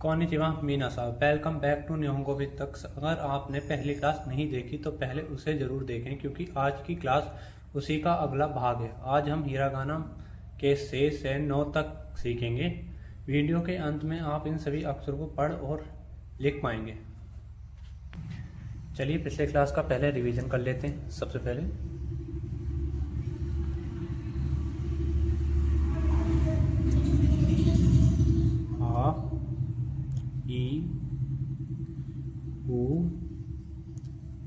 कॉनिचिवा मीनासा, welcome back to निहोंगो with तक्स। अगर आपने पहली क्लास नहीं देखी तो पहले उसे ज़रूर देखें, क्योंकि आज की क्लास उसी का अगला भाग है। आज हम हिरागाना के से 9 तक सीखेंगे। वीडियो के अंत में आप इन सभी अक्षरों को पढ़ और लिख पाएंगे। चलिए पिछले क्लास का पहले रिवीजन कर लेते हैं। सबसे पहले आ, ई, उ,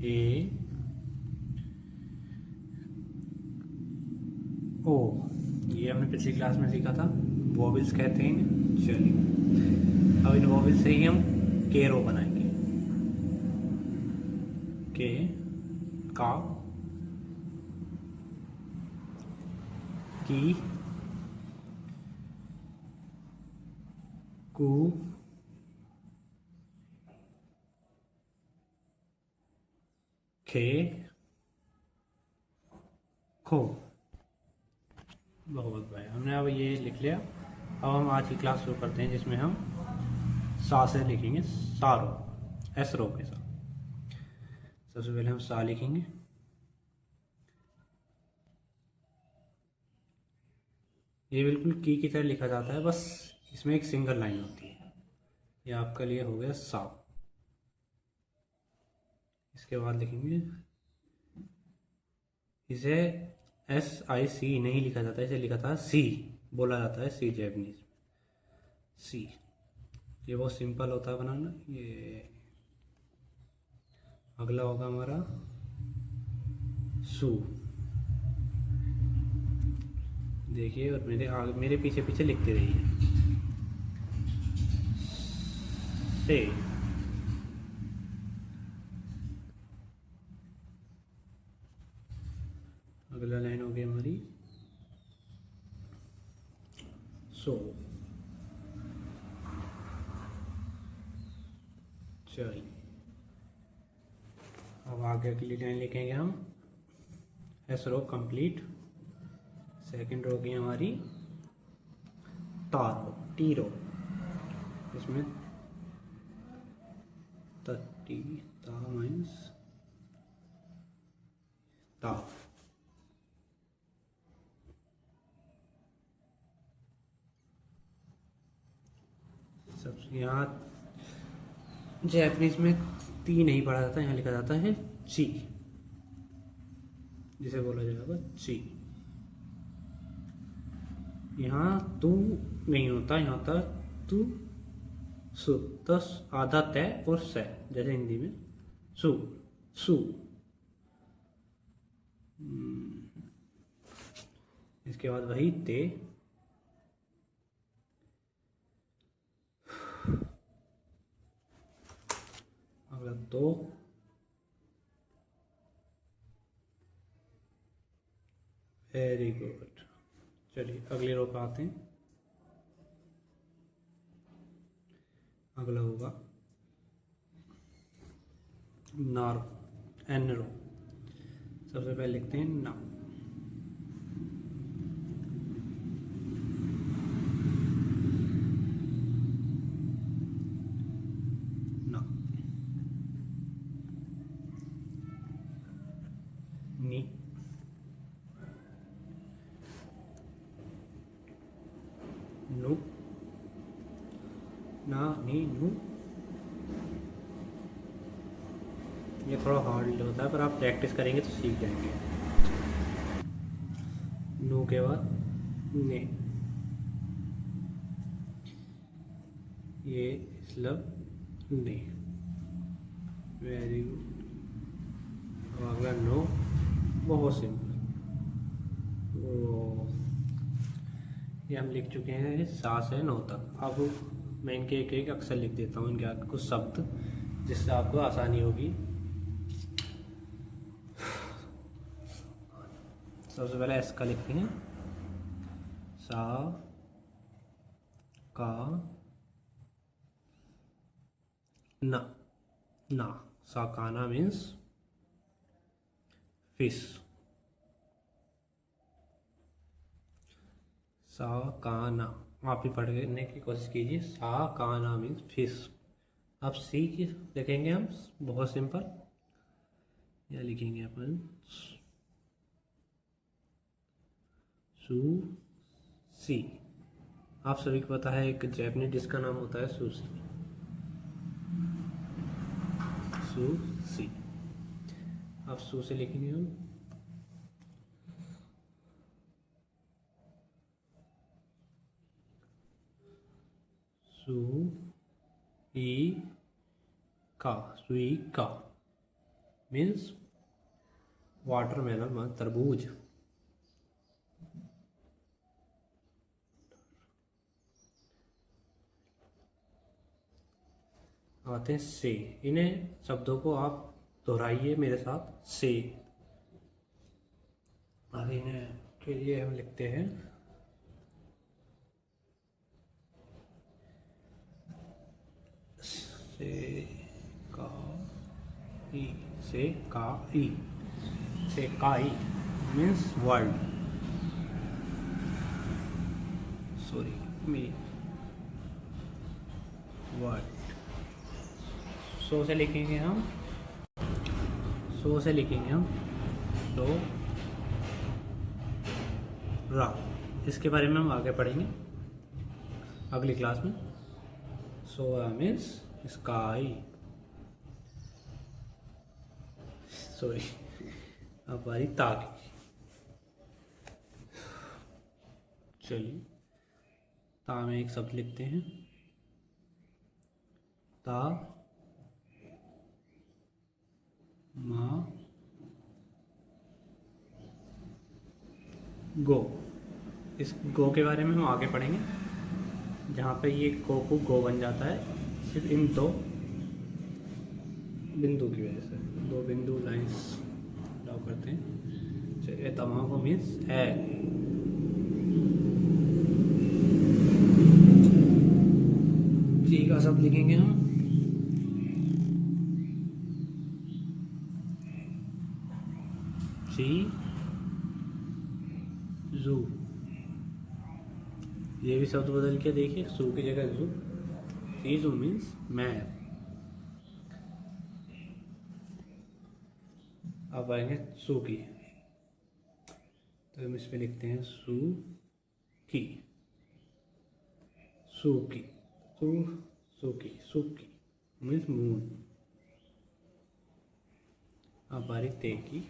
ए, ओ, ये हमने पिछली क्लास में सीखा था। वॉवेल्स कहते हैं। चलिए अब इन वॉवेल्स से ही हम केरो बनाएंगे। के, का, की, कु, खे, खो। बहुत भाई, हमने अब ये लिख लिया। अब हम आज की क्लास शुरू करते हैं, जिसमें हम सा से लिखेंगे। सारो, एस रो के साथ। सबसे पहले हम सा लिखेंगे। ये बिल्कुल की तरह लिखा जाता है, बस इसमें एक सिंगल लाइन होती है। ये आपका लिए हो गया सा। इसके बाद लिखेंगे, इसे SIC नहीं लिखा जाता, इसे लिखा था सी, बोला जाता है सी जैपनीज। सी, ये बहुत सिंपल होता है बनाना। ये अगला होगा हमारा सू। देखिए और मेरे पीछे पीछे लिखते रहिए। से, अगला लाइन हो गई हमारी सो। चलिए अब आगे अगली लाइन लिखेंगे हम एस रो कंप्लीट। सेकंड रो की हमारी तारो, टी रो। इसमें टी, ता मीन्स ता। सबसे यहाँ जैपनीज में ती नहीं पढ़ा जाता, यहाँ लिखा जाता है ची, जिसे बोला जाएगा ची। यहाँ तू नहीं होता, यहाँ होता तू सु। तो आधा तय और से, जैसे हिंदी में सु, सु। इसके बाद वही ते। अगला दो। Very good. चलिए अगली रो पे आते हैं। अगला होगा नारो, एन रो। सबसे पहले लिखते हैं ना। ना, नी, नु, ना, नी, नु। ये थोड़ा हार्ड होता है, पर आप प्रैक्टिस करेंगे तो सीख जाएंगे। नु के बाद ने, ये मतलब ने। Very good. अब अगला नो, बहुत सिंपल। वो ये हम लिख चुके हैं सा से 9 तक। अब मैं इनके एक एक अक्षर लिख देता हूँ, इनके आगे कुछ शब्द, जिससे आपको आसानी होगी। सबसे पहले एस का लिखते हैं। सा, का, ना, ना। साकाना मीन्स फिश। साकाना, आप भी पढ़ने की कोशिश कीजिए। सा का ना मीन्स फिश। अब सी की लिखेंगे हम, बहुत सिंपल। या लिखेंगे अपन सू सी। आप सभी को पता है एक जैपनीज डिश का नाम होता है सुशी। सू सी। अब सू से लिखेंगे हम सू ई का। सुई का मीन्स वाटरमेलन, मतलब तरबूज। आते हैं से। इन्हें शब्दों को आप दोहराइए मेरे साथ, से। अब इन्हें के लिए हम लिखते हैं से का ई। से का ई। से काई मीन्स वर्ल्ड। सॉरी मी वर्ल्ड। सो से लिखेंगे हम, सो से लिखेंगे हम तो रा। इसके बारे में हम आगे पढ़ेंगे अगली क्लास में। सोया मीन्स स्काई। सॉरी, अब बारी ता की। चलिए, ता में एक शब्द लिखते हैं, ता मा गो। इस गो के बारे में हम आगे पढ़ेंगे, जहाँ पे ये को गो बन जाता है सिर्फ इन दो बिंदु की वजह से। दो बिंदु लाइंस ड्रॉ करते हैं। चलिए, तमाको मीन्स है। ची का शब्द लिखेंगे हम ची जू। ये भी शब्द बदल के देखिए, सू की जगह जू। ची जू मीन्स मैप। अब आएंगे सू की, तो हम इस पे लिखते हैं सू की। सू की, सू सू की मीन्स मून। अब बारी ते की।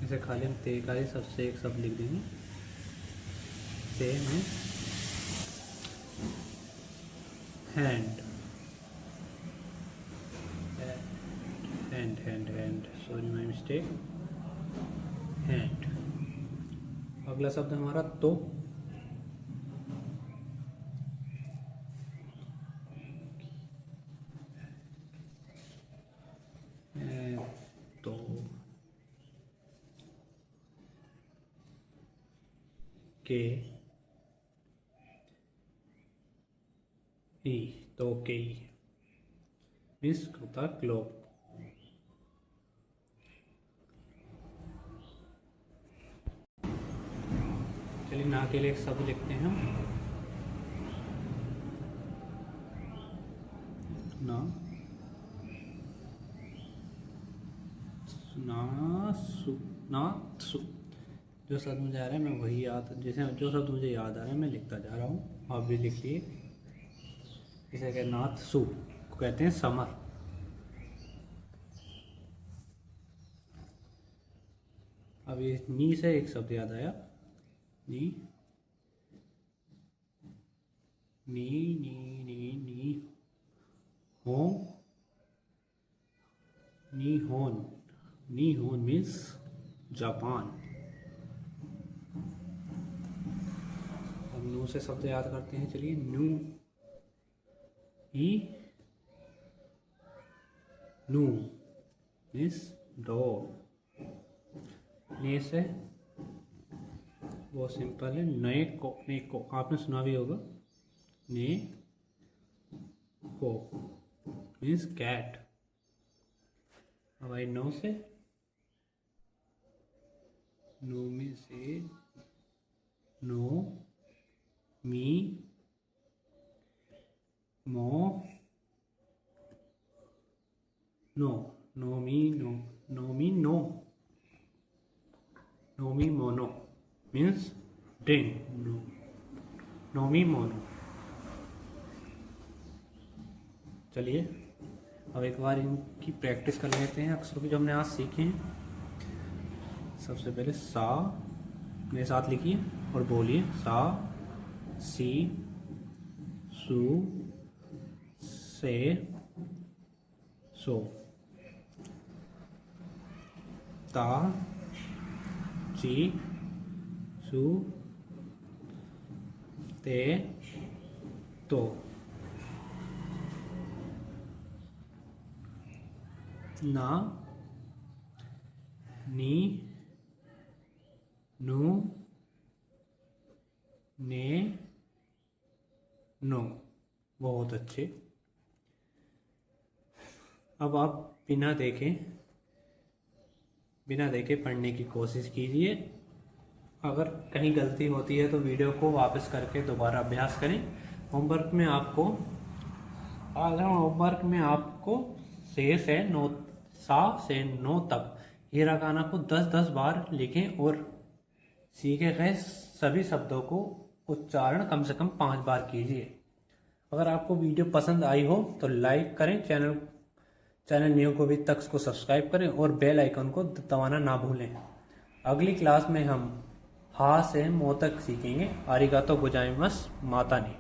इसे खाली हम ते का ही सबसे एक शब्द लिख देंगे। ते में hand. Hand sorry my mistake. Hand. अगला शब्द हमारा तो। तो के ई। तो के ई मीन्स होता क्लॉक। चलिए, ना के लिए एक शब्द लिखते हैं हम, ना ना सु। ना सु। जो शब्द मुझे आ रहा है मैं वही याद, जैसे जो शब्द मुझे याद आ रहा है मैं लिखता जा रहा हूँ, आप भी लिख लिए। इसे कहते नाथ सु को कहते हैं समर। अब ये नी से एक शब्द याद आया, नी नी नी नी नी हो। नी होन। नी होन मीन्स जापान। अब नू से शब्द याद करते हैं, चलिए। नू ई नू मीन्स डॉग। ने से बहुत सिंपल है, नए को। ने को आपने सुना भी होगा, ने को मीन्स कैट। अब आई नो से नो में से नो, मी, मो, नो, नो मी नो, नो मी नो, नो मी मोनो मीन्स ड्रिंक, नो मी मोनो। चलिए अब एक बार इनकी प्रैक्टिस कर लेते हैं अक्षरों की जो हमने आज सीखे हैं। सबसे पहले सा मेरे साथ लिखिए और बोलिए। सा, सी, सू, से, सो, ता, ची, सू, ते, तो, ना, नी, नू, ने, नो। बहुत अच्छे। अब आप बिना देखे पढ़ने की कोशिश कीजिए। अगर कहीं गलती होती है तो वीडियो को वापस करके दोबारा अभ्यास करें। होमवर्क में आपको सा से नो तक हिरागाना को 10-10 बार लिखें और सीखे गए सभी शब्दों को उच्चारण कम से कम 5 बार कीजिए। अगर आपको वीडियो पसंद आई हो तो लाइक करें, चैनल न्यू को भी तक को सब्सक्राइब करें और बेल आइकन को दबाना ना भूलें। अगली क्लास में हम हा से मो तक सीखेंगे। आरिगातो गोजाइमास, माता ने।